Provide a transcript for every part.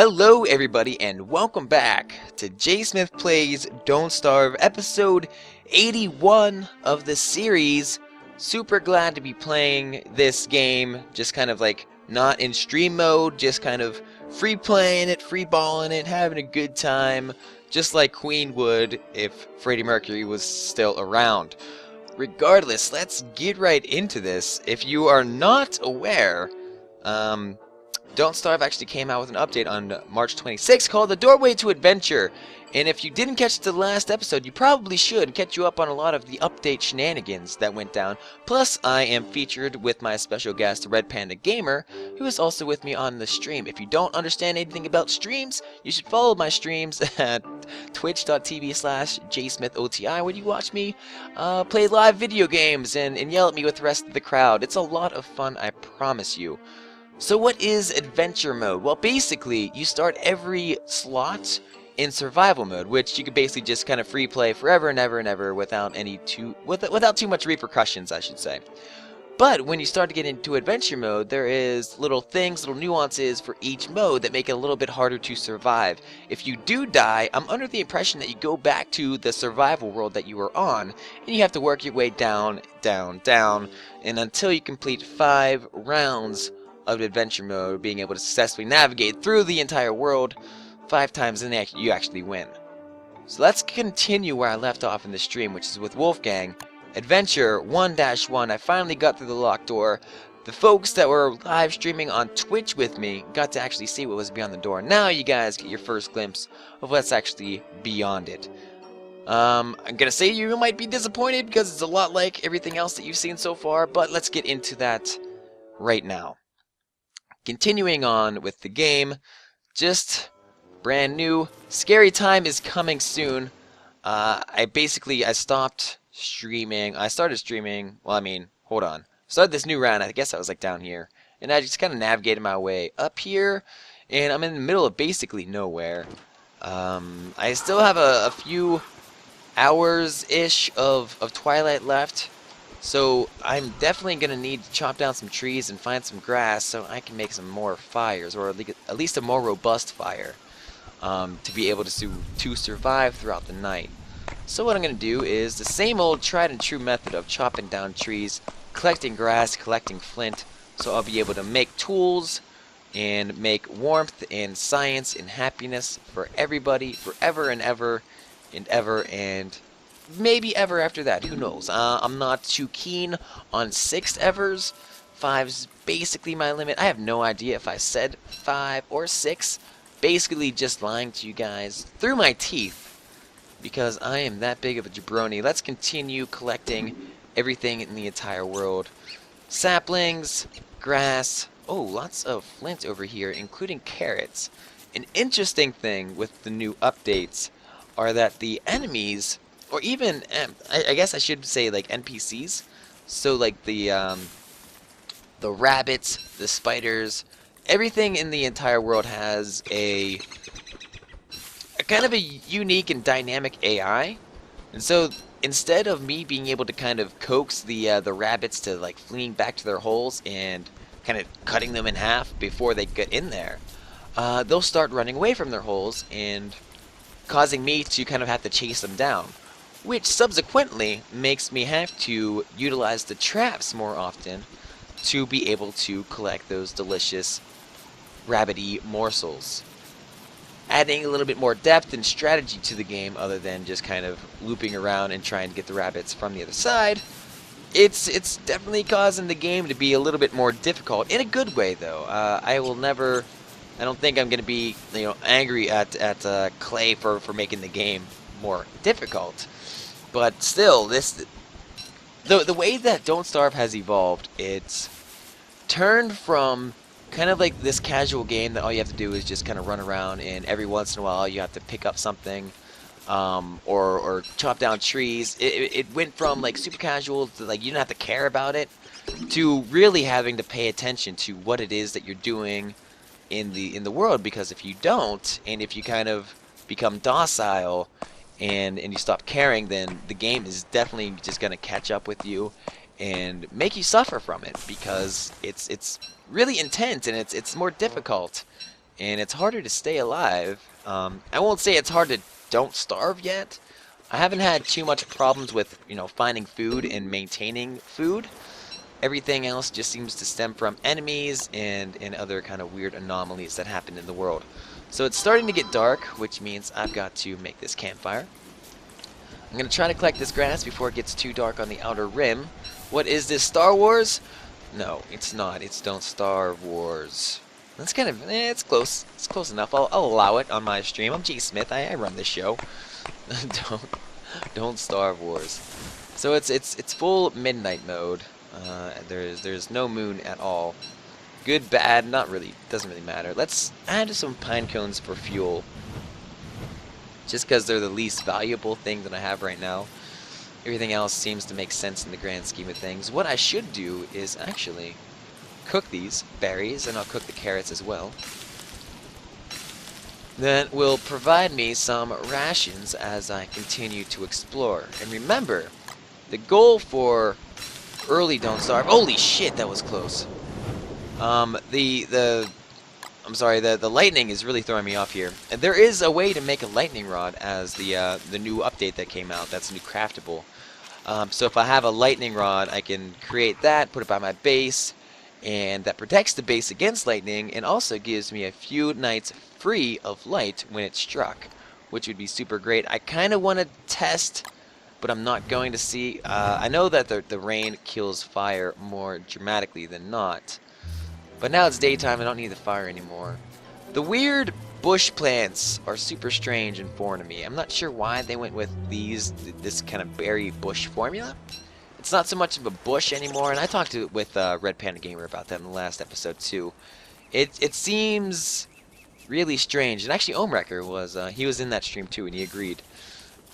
Hello everybody and welcome back to JSmith Plays Don't Starve, episode 81 of the series. Super glad to be playing this game, just kind of like not in stream mode, just kind of free playing it, free balling it, having a good time, just like Queen would if Freddie Mercury was still around. Regardless, let's get right into this. If you are not aware, Don't Starve actually came out with an update on March 26th called The Doorway to Adventure. And if you didn't catch the last episode, you probably should catch you up on a lot of the update shenanigans that went down. Plus, I am featured with my special guest, Red Panda Gamer, who is also with me on the stream. If you don't understand anything about streams, you should follow my streams at twitch.tv/JSmithOTI, where you watch me play live video games and yell at me with the rest of the crowd. It's a lot of fun, I promise you. So what is adventure mode? Well, basically, you start every slot in survival mode, which you can basically just kind of free play forever and ever and ever without too much repercussions, I should say. But when you start to get into adventure mode, there is little things, little nuances for each mode that make it a little bit harder to survive. If you do die, I'm under the impression that you go back to the survival world that you were on, and you have to work your way down, down, down, and until you complete 5 rounds of adventure mode, being able to successfully navigate through the entire world 5 times, and you actually win. So let's continue where I left off in the stream, which is with Wolfgang. Adventure 1-1, I finally got through the locked door. The folks that were live streaming on Twitch with me got to actually see what was beyond the door. Now you guys get your first glimpse of what's actually beyond it. I'm gonna say you might be disappointed because it's a lot like everything else that you've seen so far, but let's get into that right now. Continuing on with the game, just brand new. Scary time is coming soon. I stopped streaming. I started streaming. Well, I mean, hold on. Started this new round. I guess I was like down here, and I just kind of navigated my way up here, and I'm in the middle of basically nowhere. I still have a few hours-ish of twilight left. So I'm definitely going to need to chop down some trees and find some grass so I can make some more fires, or at least a more robust fire, to be able to survive throughout the night. So what I'm going to do is the same old tried and true method of chopping down trees, collecting grass, collecting flint, so I'll be able to make tools and make warmth and science and happiness for everybody forever and ever and ever and maybe ever after that, who knows. I'm not too keen on 6 evers. 5's basically my limit. I have no idea if I said 5 or 6. Basically just lying to you guys through my teeth, because I am that big of a jabroni. Let's continue collecting everything in the entire world. Saplings, grass, oh, lots of flint over here, including carrots. An interesting thing with the new updates are that the enemies, or even, I guess I should say like NPCs, so like the rabbits, the spiders, everything in the entire world has a kind of a unique and dynamic AI. And so instead of me being able to kind of coax the rabbits to like fleeing back to their holes and kind of cutting them in half before they get in there, they'll start running away from their holes and causing me to kind of have to chase them down, which subsequently makes me have to utilize the traps more often to be able to collect those delicious rabbity morsels, adding a little bit more depth and strategy to the game other than just kind of looping around and trying to get the rabbits from the other side. It's definitely causing the game to be a little bit more difficult, in a good way though. I don't think I'm going to be angry at Clay for making the game more difficult. But still, the way that Don't Starve has evolved, it's turned from kind of like this casual game that all you have to do is just kind of run around, and every once in a while you have to pick up something, or chop down trees. It went from like super casual to like you don't have to care about it, to really having to pay attention to what it is that you're doing in the world, because if you don't, and if you kind of become docile and you stop caring, then the game is definitely just going to catch up with you and make you suffer from it, because it's really intense and it's more difficult. and it's harder to stay alive. I won't say it's hard to don't starve yet. I haven't had too much problems with, finding food and maintaining food. Everything else just seems to stem from enemies and other kind of weird anomalies that happen in the world. So it's starting to get dark, which means I've got to make this campfire. I'm going to try to collect this grass before it gets too dark on the outer rim. What is this, Star Wars? No, it's not. It's Don't Starve Wars. That's kind of, it's close. It's close enough. I'll allow it on my stream. I'm JSmith. I run this show. Don't Starve Wars. So it's full midnight mode. There's no moon at all. Good, bad, not really. Doesn't really matter. Let's add some pine cones for fuel. Just because they're the least valuable thing that I have right now. Everything else seems to make sense in the grand scheme of things. What I should do is actually cook these berries, and I'll cook the carrots as well. That will provide me some rations as I continue to explore. And remember, the goal for early Don't Starve. Holy shit, that was close. I'm sorry, the lightning is really throwing me off here. And there is a way to make a lightning rod as the new update that came out. That's new craftable. So if I have a lightning rod, I can create that, put it by my base, and that protects the base against lightning, and also gives me a few nights free of light when it's struck, which would be super great. I kind of want to test, but I'm not going to see. I know that the rain kills fire more dramatically than not, but now it's daytime. I don't need the fire anymore. The weird bush plants are super strange and foreign to me. I'm not sure why they went with this kind of berry bush formula. It's not so much of a bush anymore, and I talked with Red Panda Gamer about that in the last episode too. It seems really strange, and actually Omrecker he was in that stream too, and he agreed.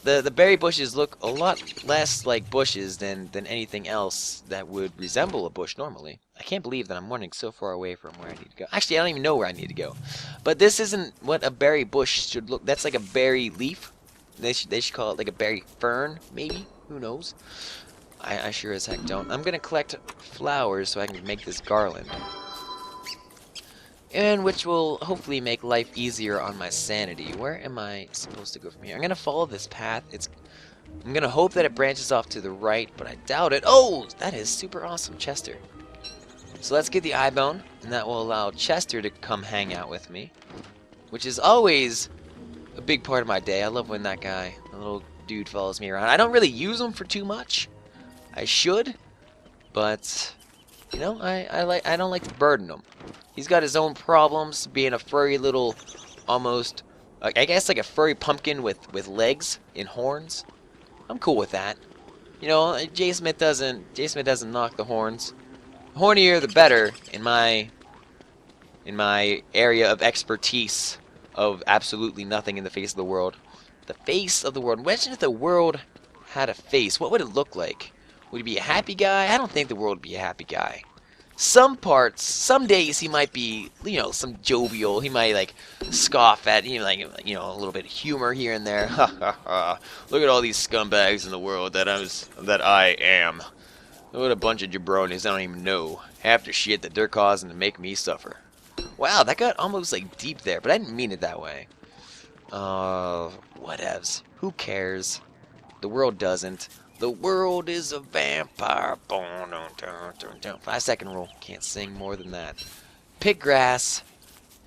The berry bushes look a lot less like bushes than anything else that would resemble a bush normally. I can't believe that I'm running so far away from where I need to go. Actually, I don't even know where I need to go. But this isn't what a berry bush should look. That's like a berry leaf. They should call it like a berry fern, maybe. Who knows? I sure as heck don't. I'm gonna collect flowers so I can make this garland, and which will hopefully make life easier on my sanity. Where am I supposed to go from here? I'm gonna follow this path. I'm gonna hope that it branches off to the right, but I doubt it. Oh, that is super awesome, Chester. So let's get the eye bone, and that will allow Chester to come hang out with me, which is always a big part of my day. I love when that guy, the little dude, follows me around. I don't really use him for too much. I should, but I don't like to burden him. He's got his own problems, being a furry little, almost, I guess like a furry pumpkin with legs and horns. I'm cool with that. JSmith doesn't knock the horns. The hornier the better in my area of expertise of absolutely nothing in the face of the world. The face of the world. Imagine if the world had a face. What would it look like? Would he be a happy guy? I don't think the world would be a happy guy. Some days he might be, some jovial. He might like scoff at, a little bit of humor here and there. Ha ha ha! Look at all these scumbags in the world that I am. What a bunch of jabronis I don't even know. Half the shit that they're causing to make me suffer. Wow, that got almost like deep there, but I didn't mean it that way. Whatevs. Who cares? The world doesn't. The world is a vampire. 5-second rule. Can't sing more than that. Pick grass.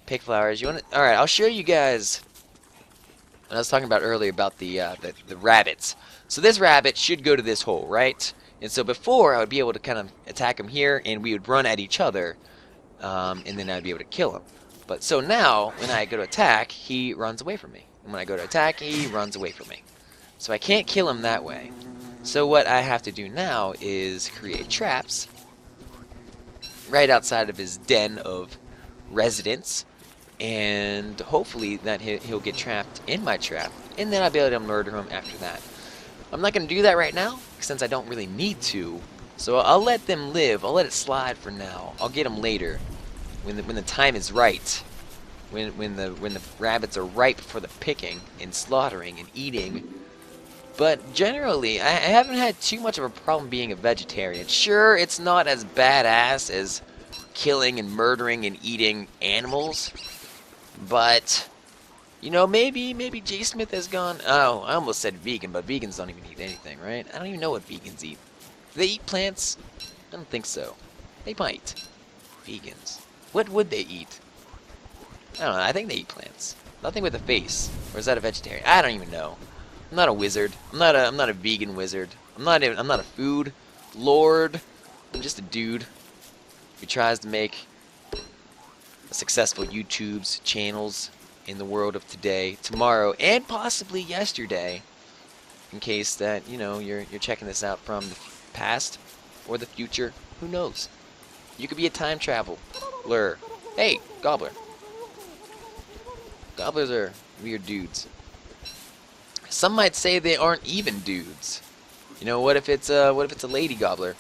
Pick flowers. Alright, I'll show you guys what I was talking about earlier about the rabbits. So this rabbit should go to this hole, right? And so before, I would be able to kind of attack him here, and we would run at each other, and then I'd be able to kill him. But so now, when I go to attack, he runs away from me. And when I go to attack, he runs away from me. So I can't kill him that way. So what I have to do now is create traps right outside of his den of residence, and hopefully that he'll get trapped in my trap, and then I'll be able to murder him after that. I'm not going to do that right now, since I don't really need to, so I'll let them live. I'll let it slide for now. I'll get them later, when the time is right, when the rabbits are ripe for the picking and slaughtering and eating. But generally, I haven't had too much of a problem being a vegetarian. Sure, it's not as badass as killing and murdering and eating animals, But you know, maybe JSmith has gone. Oh, I almost said vegan, but vegans don't even eat anything, right? I don't even know what vegans eat. Do they eat plants? I don't think so. They might. Vegans. What would they eat? I don't know. I think they eat plants. Nothing with a face. Or is that a vegetarian? I don't even know. I'm not a wizard. I'm not a vegan wizard. I'm not a food lord. I'm just a dude who tries to make successful YouTube's channels in the world of today, tomorrow, and possibly yesterday. In case that, you know, you're checking this out from the past or the future. Who knows? You could be a time traveler. Hey, gobbler. Gobblers are weird dudes. Some might say they aren't even dudes. You know, what if it's a lady gobbler?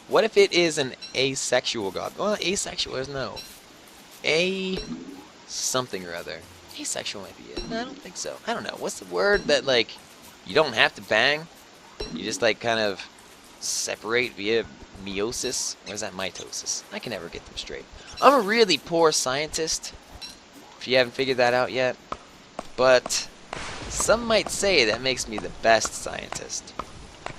What if it is an asexual gobbler? Well, asexual is no. Something or other. Asexual might be it. No, I don't think so. I don't know. What's the word that, like, you don't have to bang? You just, like, kind of separate via meiosis? Or is that mitosis? I can never get them straight. I'm a really poor scientist, if you haven't figured that out yet. But some might say that makes me the best scientist.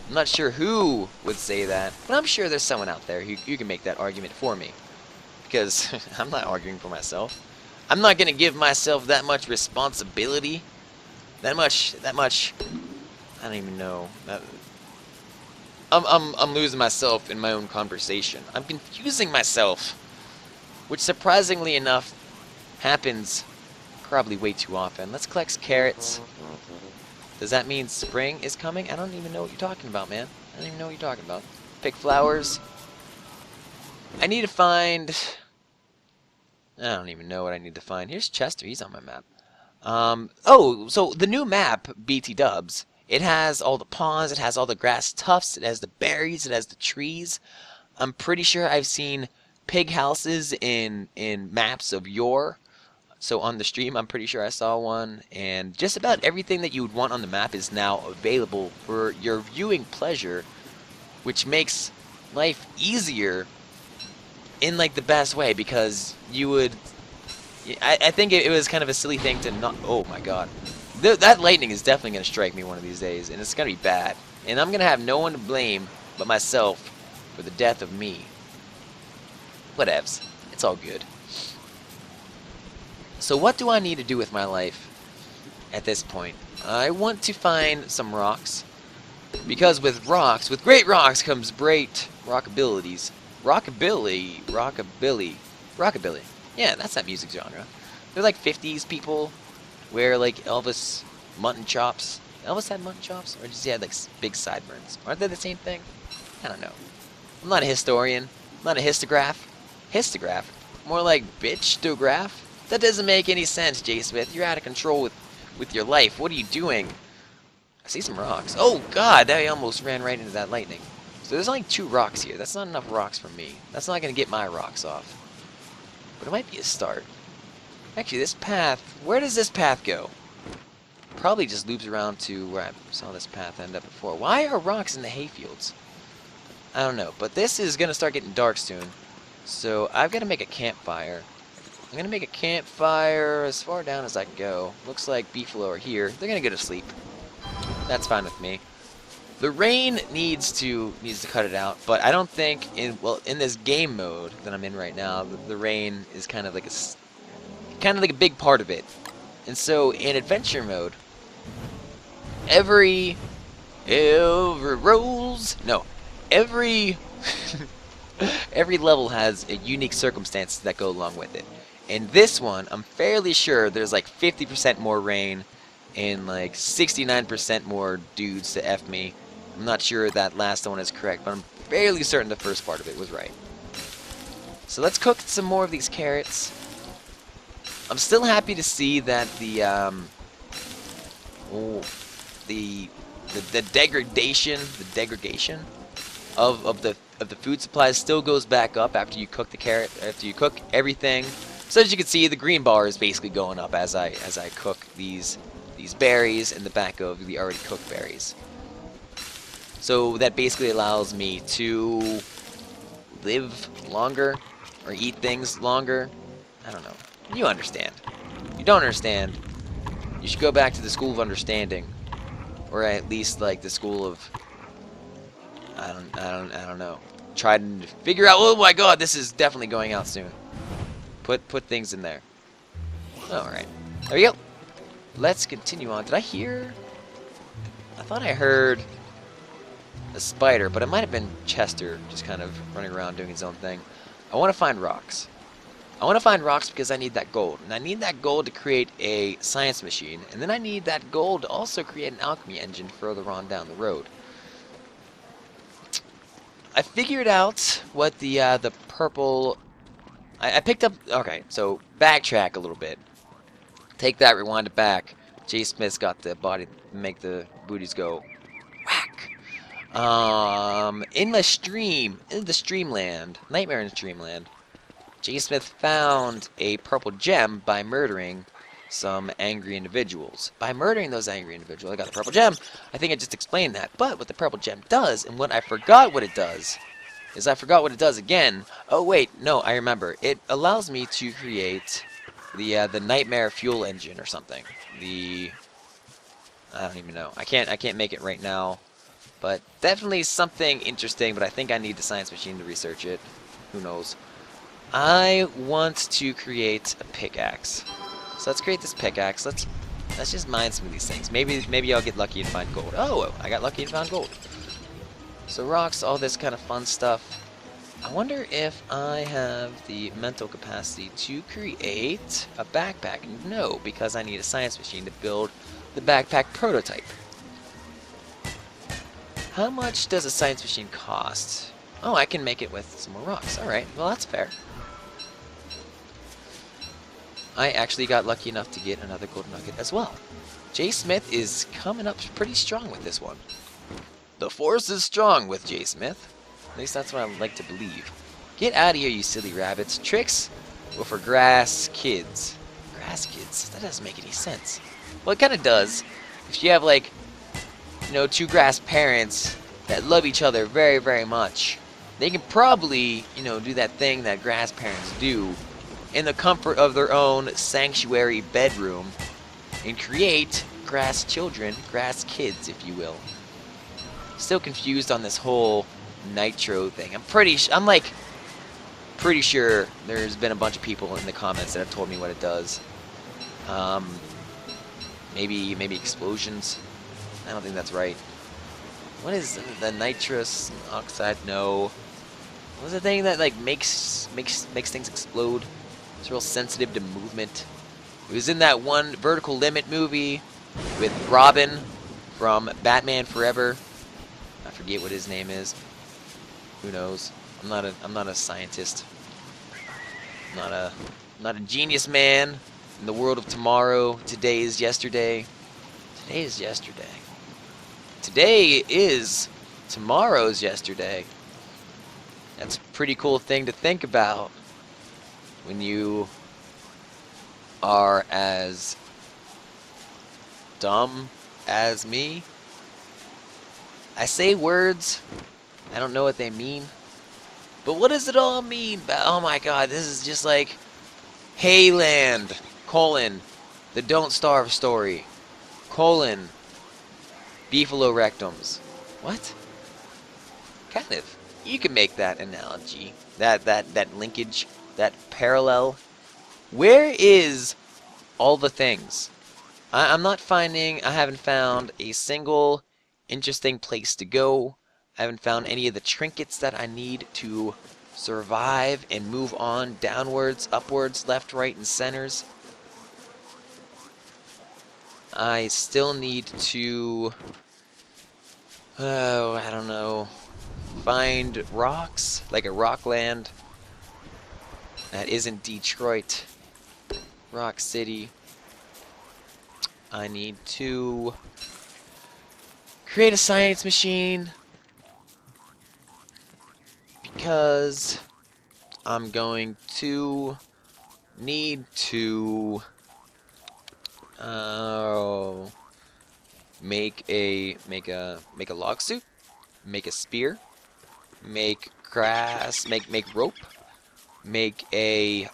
I'm not sure who would say that, but I'm sure there's someone out there who can make that argument for me. Because I'm not arguing for myself. I'm not going to give myself that much responsibility. That much, I don't even know. I'm losing myself in my own conversation. I'm confusing myself. Which, surprisingly enough, happens probably way too often. Let's collect carrots. Does that mean spring is coming? I don't even know what you're talking about, man. I don't even know what you're talking about. Pick flowers. I need to find... I don't even know what I need to find. Here's Chester. He's on my map. Oh, so the new map, BT Dubs, it has all the ponds, it has all the grass tufts, it has the berries, it has the trees. I'm pretty sure I've seen pig houses in maps of yore. So on the stream, I'm pretty sure I saw one. And just about everything that you would want on the map is now available for your viewing pleasure, which makes life easier in, like, the best way, because you would... I think it was kind of a silly thing to not... Oh my god. That lightning is definitely going to strike me one of these days, and it's going to be bad. And I'm going to have no one to blame but myself for the death of me. Whatevs. It's all good. So what do I need to do with my life at this point? I want to find some rocks, because with great rocks comes great rock abilities. Rockabilly. Yeah, that's that music genre. They're like 50s people wear, like, Elvis mutton chops. Elvis had mutton chops? Or just he had, like, big sideburns? Aren't they the same thing? I don't know. I'm not a historian. I'm not a histograph. Histograph? More like bitch-tograph? That doesn't make any sense, JSmith. You're out of control with your life. What are you doing? I see some rocks. Oh, God! I almost ran right into that lightning. So there's only 2 rocks here. That's not enough rocks for me. That's not going to get my rocks off. But it might be a start. Actually, this path... Where does this path go? Probably just loops around to where I saw this path end up before. Why are rocks in the hayfields? I don't know. But this is going to start getting dark soon. So I've got to make a campfire. I'm going to make a campfire as far down as I can go. Looks like Beefalo are here. They're going to go to sleep. That's fine with me. The rain needs to cut it out, but I don't think in this game mode that I'm in right now, the rain is kind of like a big part of it. And so in adventure mode, every level has a unique circumstances that go along with it. In this one, I'm fairly sure there's like 50% more rain and like 69% more dudes to F me. I'm not sure that last one is correct, but I'm fairly certain the first part of it was right. So let's cook some more of these carrots. I'm still happy to see that the degradation of the food supplies still goes back up after you cook the carrot, after you cook everything. So as you can see, the green bar is basically going up as I cook these berries in the back of the already cooked berries. So that basically allows me to live longer or eat things longer. I don't know. You understand. You don't understand, you should go back to the School of Understanding, or at least like the School of I don't know. Try to figure out. Oh my God, this is definitely going out soon. Put things in there. All right, there we go. Let's continue on. Did I hear? I thought I heard a spider, but it might have been Chester just kind of running around doing his own thing. I want to find rocks. I want to find rocks because I need that gold. And I need that gold to create a science machine. And then I need that gold to also create an alchemy engine further on down the road. I figured out what the purple... I picked up... Okay, so backtrack a little bit. Take that, rewind it back. JSmith's got the body to make the booties go whack. In the Streamland, Nightmare in Streamland, JSmith found a purple gem by murdering some angry individuals. By murdering those angry individuals, I got the purple gem. I think I just explained that. But what the purple gem does, and what I forgot what it does, is I forgot what it does again. Oh wait, no, I remember. It allows me to create the nightmare fuel engine or something. I don't even know. I can't make it right now. But definitely something interesting, but I think I need the science machine to research it. Who knows? I want to create a pickaxe. So let's create this pickaxe. Let's just mine some of these things. Maybe I'll get lucky and find gold. Oh, I got lucky and found gold. So rocks, all this kind of fun stuff. I wonder if I have the mental capacity to create a backpack. No, because I need a science machine to build the backpack prototype. How much does a science machine cost? Oh, I can make it with some more rocks. Alright, well that's fair. I actually got lucky enough to get another gold nugget as well. JSmith is coming up pretty strong with this one. The force is strong with JSmith. At least that's what I like to believe. Get out of here, you silly rabbits. Tricks? Well, for grass kids. Grass kids? That doesn't make any sense. Well, it kind of does. If you have, like, you know, two grass parents that love each other very, very much, they can probably, you know, do that thing that grass parents do in the comfort of their own sanctuary bedroom and create grass children, grass kids, if you will. Still confused on this whole nitro thing. I'm pretty sure there's been a bunch of people in the comments that have told me what it does. Maybe explosions. I don't think that's right. What is the nitrous oxide? No. What's the thing that like makes things explode? It's real sensitive to movement. It was in that one Vertical Limit movie with Robin from Batman Forever. I forget what his name is. Who knows? I'm not a scientist. I'm not a genius man in the world of tomorrow. Today is yesterday. Today is yesterday. Today is tomorrow's yesterday. That's a pretty cool thing to think about when you are as dumb as me. I say words, I don't know what they mean. But what does it all mean? Oh my god, this is just like Hayland, colon, the Don't Starve story, colon, beefalorectums. What? Kind of. You can make that analogy, that linkage, that parallel. Where is all the things? I haven't found a single interesting place to go. I haven't found any of the trinkets that I need to survive and move on downwards, upwards, left, right, and centers. I still need to, I don't know, find rocks, like a rockland that isn't Detroit, Rock City. I need to create a science machine because I'm going to need to make a log suit, make a spear, make grass, make rope, make a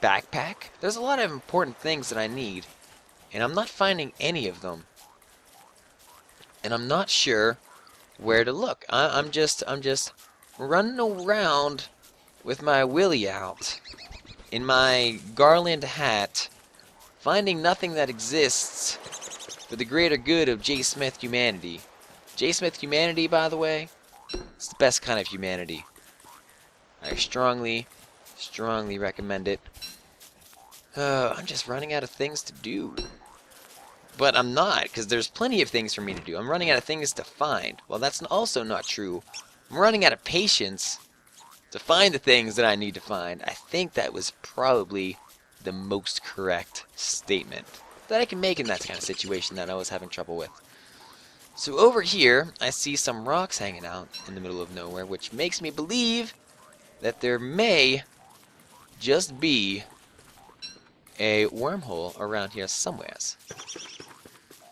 backpack. There's a lot of important things that I need, and I'm not finding any of them. And I'm not sure where to look. I'm just running around with my willy out in my garland hat, finding nothing that exists for the greater good of JSmith humanity. JSmith humanity, by the way, it's the best kind of humanity. I strongly recommend it. I'm just running out of things to do. But I'm not, because there's plenty of things for me to do. I'm running out of things to find. Well, that's also not true. I'm running out of patience to find the things that I need to find. I think that was probably the most correct statement that I can make in that kind of situation that I was having trouble with. So over here, I see some rocks hanging out in the middle of nowhere, which makes me believe that there may just be a wormhole around here somewheres.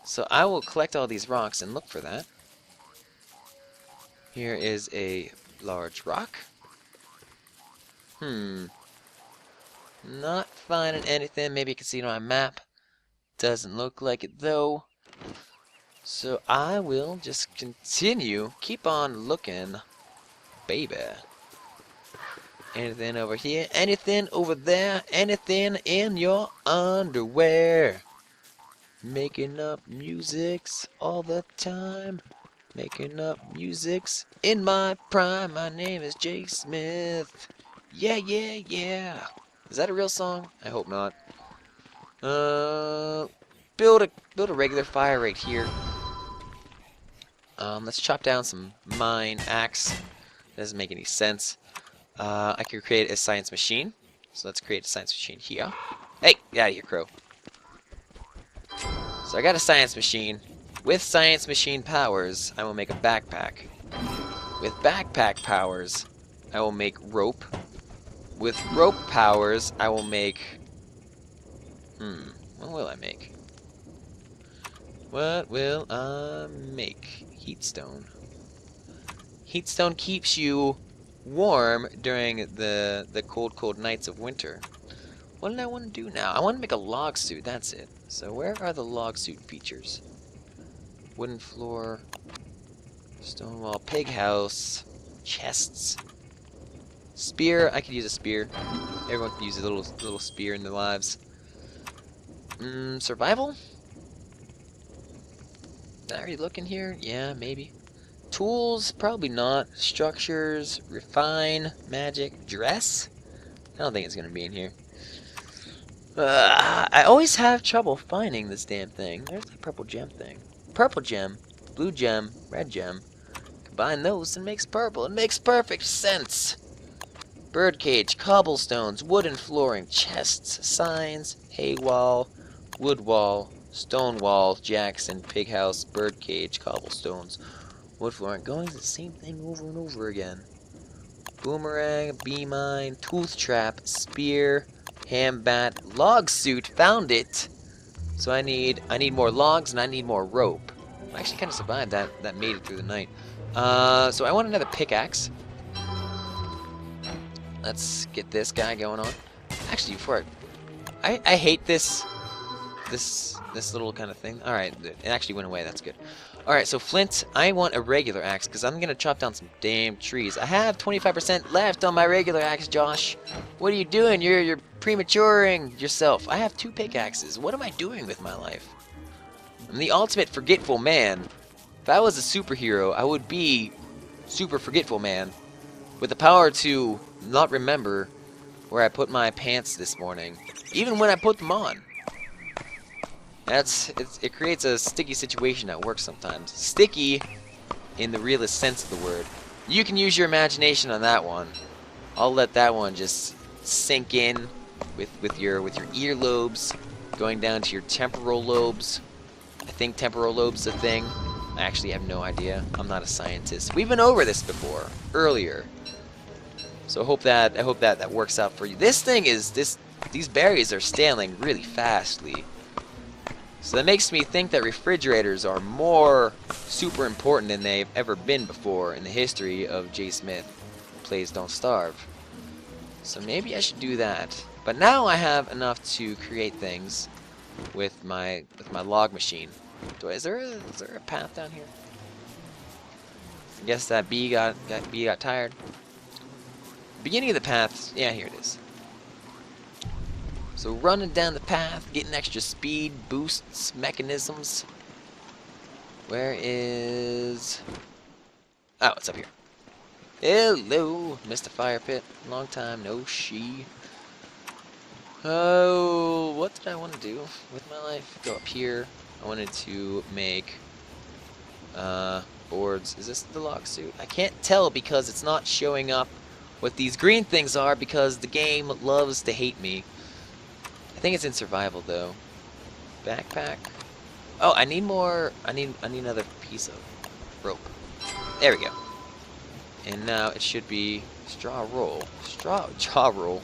So I will collect all these rocks and look for that. Here is a large rock. Not finding anything. Maybe you can see it on my map. Doesn't look like it though. So I will just continue. Keep on looking, baby. Anything over here? Anything over there? Anything in your underwear? Making up musics all the time. Making up musics in my prime. My name is JSmith. Yeah, yeah, yeah. Is that a real song? I hope not. Build a regular fire right here. Let's chop down some mine axe. Doesn't make any sense. I could create a science machine. So let's create a science machine here. Hey, get out of here, crow. So I got a science machine. With science machine powers, I will make a backpack. With backpack powers, I will make rope. With rope powers, I will make... what will I make? What will I make? Heatstone. Heatstone keeps you warm during the cold nights of winter. What did I want to do now? I want to make a log suit, that's it. So where are the log suit features? Wooden floor, stone wall, pig house, chests, spear. I could use a spear. Everyone could use a little spear in their lives. Survival? Are you looking here? Yeah, maybe. Tools? Probably not. Structures, refine, magic, dress? I don't think it's gonna be in here. I always have trouble finding this damn thing. There's the purple gem thing. Purple gem, blue gem, red gem. Combine those and makes purple. It makes perfect sense. Birdcage, cobblestones, wooden flooring, chests, signs, hay wall, wood wall, stone wall, Jackson, pig house, birdcage, cobblestones, wood flooring. Going to the same thing over and over again. Boomerang, bee mine, tooth trap, spear, ham bat, log suit. Found it. So I need more logs and I need more rope. I actually kind of survived that. That made it through the night. So I want another pickaxe. Let's get this guy going on. Actually, before I hate this little kind of thing. All right, it actually went away. That's good. All right, so flint. I want a regular axe because I'm gonna chop down some damn trees. I have 25% left on my regular axe, Josh. What are you doing? You're prematuring yourself. I have 2 pickaxes. What am I doing with my life? I'm the ultimate forgetful man. If I was a superhero, I would be super forgetful man with the power to not remember where I put my pants this morning, even when I put them on. It creates a sticky situation at work sometimes. Sticky in the realest sense of the word. You can use your imagination on that one. I'll let that one just sink in with your earlobes going down to your temporal lobes. I think temporal lobes a thing. I actually have no idea. I'm not a scientist. We've been over this before earlier. So I hope that works out for you. This thing is these berries are scaling really fastly. So that makes me think that refrigerators are more super important than they've ever been before in the history of JSmith Plays Don't Starve. So maybe I should do that. But now I have enough to create things with my log machine. Is there a path down here? I guess that bee got tired. Beginning of the path, yeah, here it is. So running down the path, getting extra speed, boosts, mechanisms. Where is... Oh, it's up here. Hello, Mr. Fire Pit. Long time no see. Oh, what did I want to do with my life? Go up here. I wanted to make boards. Is this the log suit? I can't tell because it's not showing up what these green things are because the game loves to hate me. I think it's in survival though. Backpack. Oh, I need more. I need another piece of rope. There we go. And now it should be straw roll. Straw roll.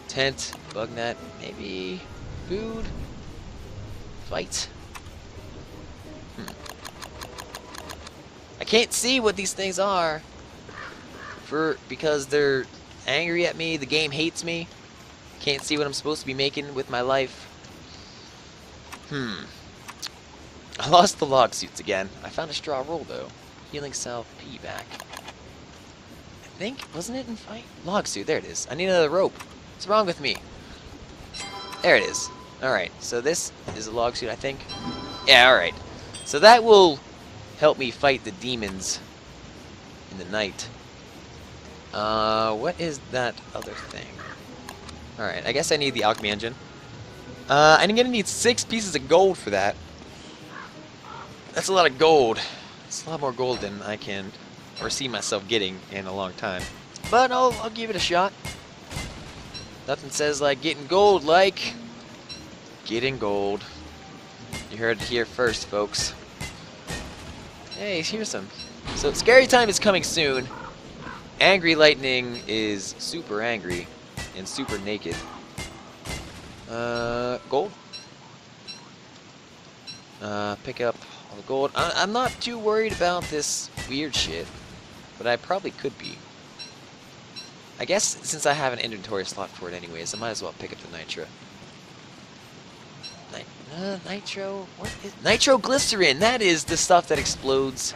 Tent, bug net, maybe food. Fight. I can't see what these things are because they're angry at me. The game hates me. Can't see what I'm supposed to be making with my life. I lost the log suits again. I found a straw roll though. Healing self, P back. I think, wasn't it in fight? Log suit, there it is. I need another rope. What's wrong with me? There it is. Alright, so this is a log suit, I think. Yeah, alright. So that will help me fight the demons in the night. What is that other thing? Alright, I guess I need the alchemy engine. I'm gonna need 6 pieces of gold for that. That's a lot of gold. It's a lot more gold than I can foresee myself getting in a long time. But I'll give it a shot. Nothing says like getting gold like getting gold. You heard it here first, folks. Hey, here's some. So scary time is coming soon. Angry lightning is super angry and super naked. Gold. Pick up all the gold. I'm not too worried about this weird shit, but I probably could be. I guess since I have an inventory slot for it anyways, I might as well pick up the nitro. Nitro? What is nitroglycerin? That is the stuff that explodes.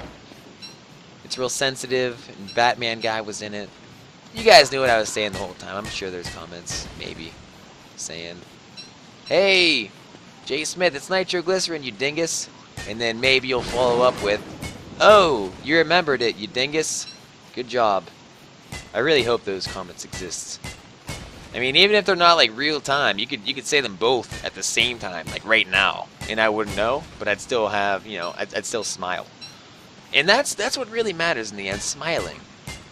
It's real sensitive, and Batman guy was in it. You guys knew what I was saying the whole time. I'm sure there's comments, maybe, saying, "Hey, JSmith, it's nitroglycerin, you dingus." And then maybe you'll follow up with, "Oh, you remembered it, you dingus. Good job." I really hope those comments exist. I mean, even if they're not like real time, you could say them both at the same time, like right now, and I wouldn't know, but I'd still have, you know, I'd still smile. And that's what really matters in the end, smiling.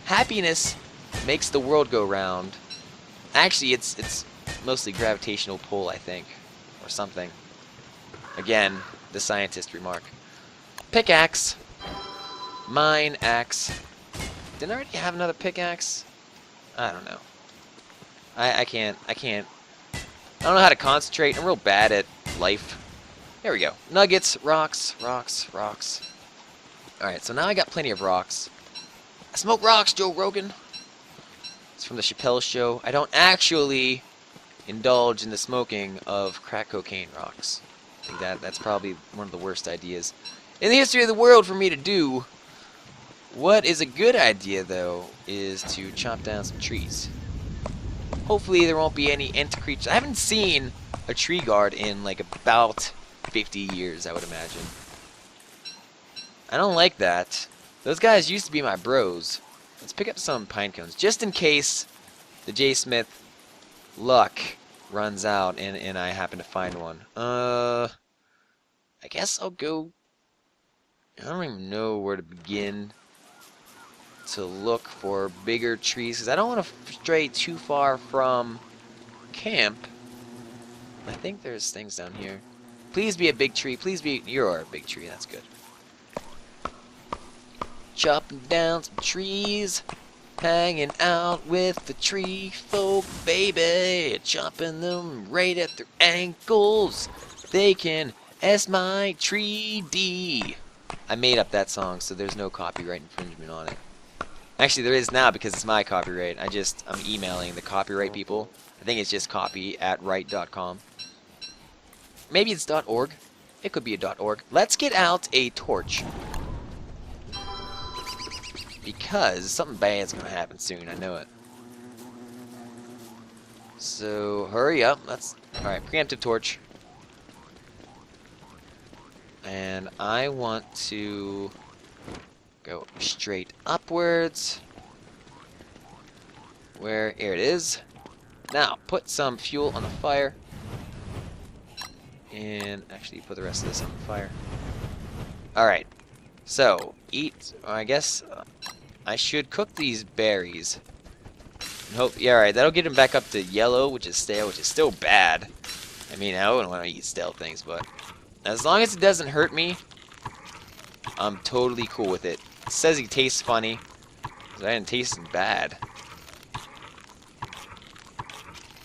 Happiness makes the world go round. Actually, it's mostly gravitational pull, I think, or something. Again, the scientist remark. Pickaxe. Mine axe. Didn't I already have another pickaxe? I don't know. I can't. I don't know how to concentrate. I'm real bad at life. There we go. Nuggets, rocks. Alright, so now I got plenty of rocks. I smoke rocks, Joe Rogan. It's from the Chappelle Show. I don't actually indulge in the smoking of crack cocaine rocks. I think that's probably one of the worst ideas in the history of the world for me to do. What is a good idea, though, is to chop down some trees. Hopefully there won't be any ant creatures. I haven't seen a tree guard in like about 50 years, I would imagine. I don't like that. Those guys used to be my bros. Let's pick up some pine cones, just in case the JSmith luck runs out and I happen to find one. I guess I'll go... I don't even know where to begin to look for bigger trees, because I don't want to stray too far from camp. I think there's things down here. Please be a big tree. Please be... You're a big tree. That's good. Chopping down some trees. Hanging out with the tree folk, baby. Chopping them right at their ankles. They can S my tree D. I made up that song, so there's no copyright infringement on it. Actually, there is now because it's my copyright. I'm emailing the copyright people I think it's just copy at write.com. Maybe it's .org. It could be a .org. Let's get out a torch. Because something bad's gonna happen soon, I know it. So hurry up. That's alright, preemptive torch. And I want to go straight upwards. Here it is. Now put some fuel on the fire. And actually put the rest of this on the fire. Alright. So, eat, I guess I should cook these berries. And hope, yeah, alright, that'll get them back up to yellow, which is stale, which is still bad. I mean, I wouldn't want to eat stale things, but as long as it doesn't hurt me, I'm totally cool with it. It says he tastes funny, because I didn't taste bad.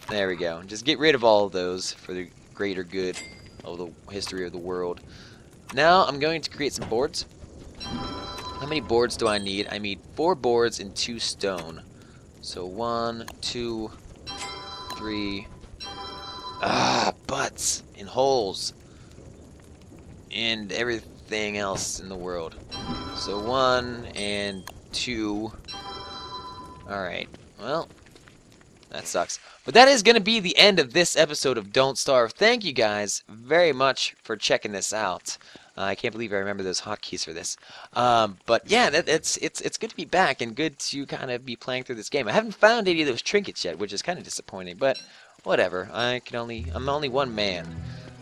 There we go. Just get rid of all of those for the greater good of the history of the world. Now I'm going to create some boards. How many boards do I need? I need 4 boards and 2 stone. So 1, 2, 3. Butts and holes and everything else in the world. So 1 and 2. Alright, well, that sucks. But that is going to be the end of this episode of Don't Starve. Thank you guys very much for checking this out. I can't believe I remember those hotkeys for this. But yeah, it's good to be back and good to kind of be playing through this game. I haven't found any of those trinkets yet, which is kind of disappointing, but whatever. I'm only one man.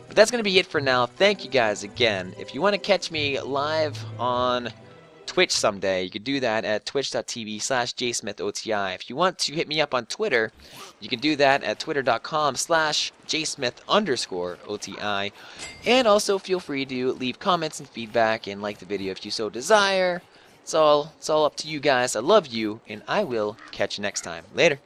But that's going to be it for now. Thank you guys again. If you want to catch me live on Twitch someday, you could do that at twitch.tv/JSmithOTI. If you want to hit me up on Twitter, you can do that at twitter.com/JSmith_OTI. And also feel free to leave comments and feedback and like the video if you so desire. It's all up to you guys. I love you, and I will catch you next time. Later.